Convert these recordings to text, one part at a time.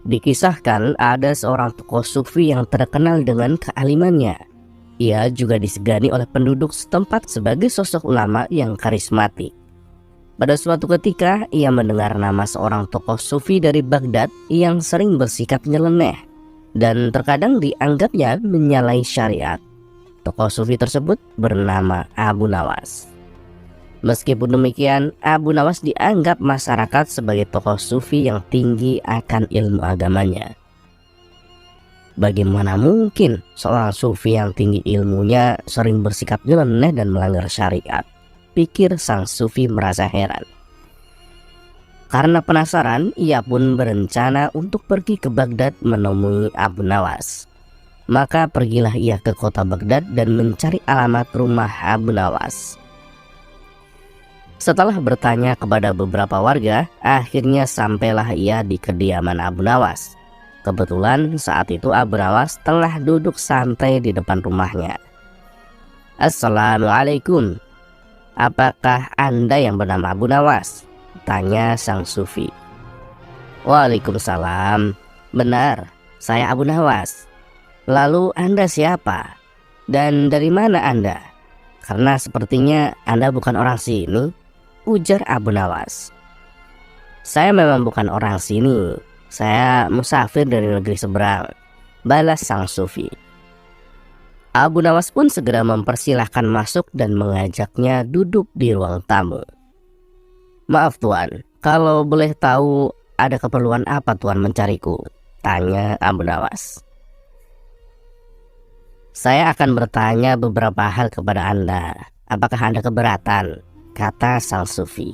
Dikisahkan ada seorang tokoh sufi yang terkenal dengan kealimannya. Ia juga disegani oleh penduduk setempat sebagai sosok ulama yang karismatik. Pada suatu ketika, ia mendengar nama seorang tokoh sufi dari Baghdad yang sering bersikap nyeleneh dan terkadang dianggapnya menyalahi syariat. Tokoh sufi tersebut bernama Abu Nawas. Meskipun demikian, Abu Nawas dianggap masyarakat sebagai tokoh sufi yang tinggi akan ilmu agamanya. Bagaimana mungkin seorang sufi yang tinggi ilmunya sering bersikap nyeleneh dan melanggar syariat? Pikir sang sufi merasa heran. Karena penasaran, ia pun berencana untuk pergi ke Baghdad menemui Abu Nawas. Maka pergilah ia ke kota Baghdad dan mencari alamat rumah Abu Nawas. Setelah bertanya kepada beberapa warga, akhirnya sampailah ia di kediaman Abu Nawas. Kebetulan saat itu Abu Nawas tengah duduk santai di depan rumahnya. "Assalamualaikum. Apakah Anda yang bernama Abu Nawas?" tanya sang sufi. "Waalaikumsalam. Benar, saya Abu Nawas. Lalu Anda siapa? Dan dari mana Anda? Karena sepertinya Anda bukan orang sini," ujar Abu Nawas. "Saya memang bukan orang sini. Saya musafir dari negeri seberang," balas sang sufi. Abu Nawas pun segera mempersilahkan masuk dan mengajaknya duduk di ruang tamu. "Maaf Tuan, kalau boleh tahu ada keperluan apa Tuan mencariku?" tanya Abu Nawas. "Saya akan bertanya beberapa hal kepada Anda. Apakah Anda keberatan?" kata sang sufi.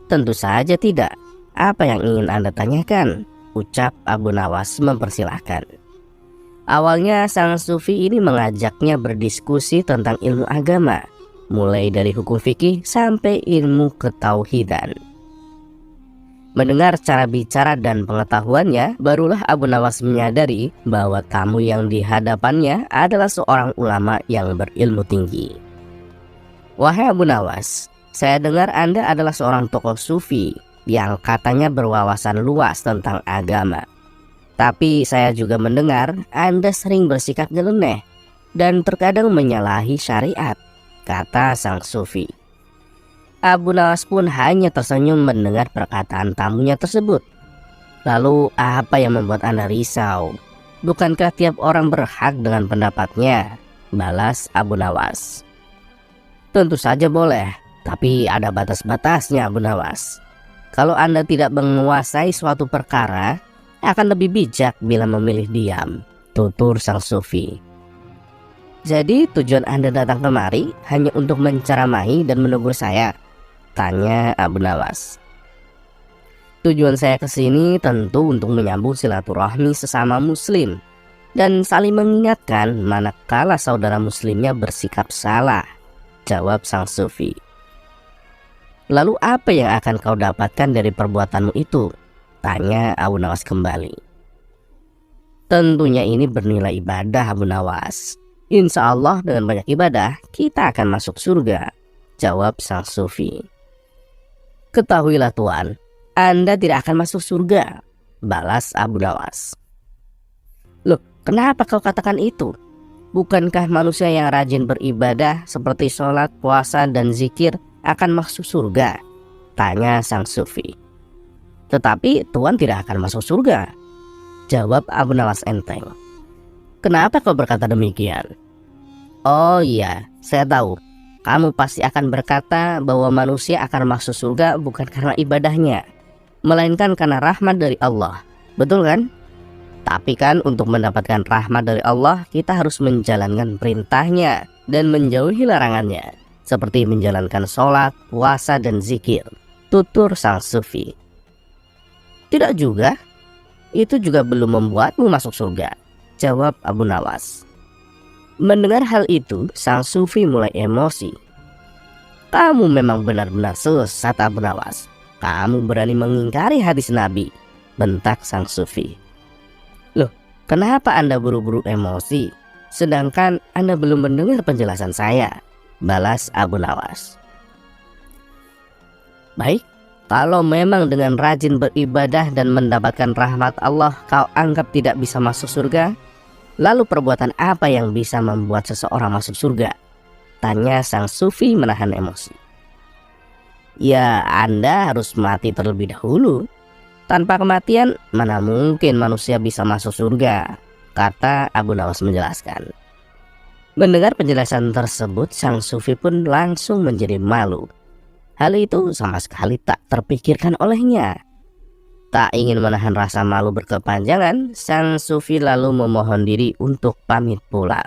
"Tentu saja tidak. Apa yang ingin Anda tanyakan?" ucap Abu Nawas mempersilahkan. Awalnya sang sufi ini mengajaknya berdiskusi tentang ilmu agama, mulai dari hukum fikih sampai ilmu ketauhidan. Mendengar cara bicara dan pengetahuannya, barulah Abu Nawas menyadari bahwa tamu yang dihadapannya adalah seorang ulama yang berilmu tinggi. "Wahai Abu Nawas, saya dengar Anda adalah seorang tokoh sufi yang katanya berwawasan luas tentang agama. Tapi saya juga mendengar Anda sering bersikap nyeleneh dan terkadang menyalahi syariat," kata sang sufi. Abu Nawas pun hanya tersenyum mendengar perkataan tamunya tersebut. "Lalu apa yang membuat Anda risau? Bukankah tiap orang berhak dengan pendapatnya?" balas Abu Nawas. "Tentu saja boleh, tapi ada batas-batasnya Abu Nawas. Kalau Anda tidak menguasai suatu perkara, akan lebih bijak bila memilih diam," tutur sang sufi. "Jadi tujuan Anda datang kemari hanya untuk menceramahi dan menegur saya?" tanya Abu Nawas. "Tujuan saya kesini tentu untuk menyambung silaturahmi sesama muslim dan saling mengingatkan manakala saudara muslimnya bersikap salah," jawab sang sufi. "Lalu apa yang akan kau dapatkan dari perbuatanmu itu?" tanya Abu Nawas kembali. "Tentunya ini bernilai ibadah Abu Nawas. Insya Allah dengan banyak ibadah kita akan masuk surga," jawab sang sufi. "Ketahuilah Tuan, Anda tidak akan masuk surga," balas Abu Nawas. "Loh, kenapa kau katakan itu? Bukankah manusia yang rajin beribadah seperti sholat, puasa, dan zikir akan masuk surga?" tanya sang sufi. "Tetapi Tuan tidak akan masuk surga," jawab Abu Nawas enteng. "Kenapa kau berkata demikian?" "Oh iya, saya tahu. Kamu pasti akan berkata bahwa manusia akan masuk surga bukan karena ibadahnya, melainkan karena rahmat dari Allah. Betul kan? Tapi kan untuk mendapatkan rahmat dari Allah, kita harus menjalankan perintahnya dan menjauhi larangannya, seperti menjalankan sholat, puasa, dan zikir," tutur sang sufi. "Tidak juga. Itu juga belum membuatmu masuk surga," jawab Abu Nawas. Mendengar hal itu, sang sufi mulai emosi. "Kamu memang benar-benar sesat Abu Nawas. Kamu berani mengingkari hadis Nabi," bentak sang sufi. "Loh, kenapa Anda buru-buru emosi? Sedangkan Anda belum mendengar penjelasan saya," balas Abu Nawas. "Baik, Kalau memang dengan rajin beribadah dan mendapatkan rahmat Allah kau anggap tidak bisa masuk surga, lalu perbuatan apa yang bisa membuat seseorang masuk surga? Tanya sang sufi menahan emosi. Ya, Anda harus mati terlebih dahulu. Tanpa kematian, mana mungkin manusia bisa masuk surga, kata Abu Nawas menjelaskan. Mendengar penjelasan tersebut, sang sufi pun langsung menjadi malu. Hal itu sama sekali tak terpikirkan olehnya. Tak ingin menahan rasa malu berkepanjangan, sang sufi lalu memohon diri untuk pamit pulang.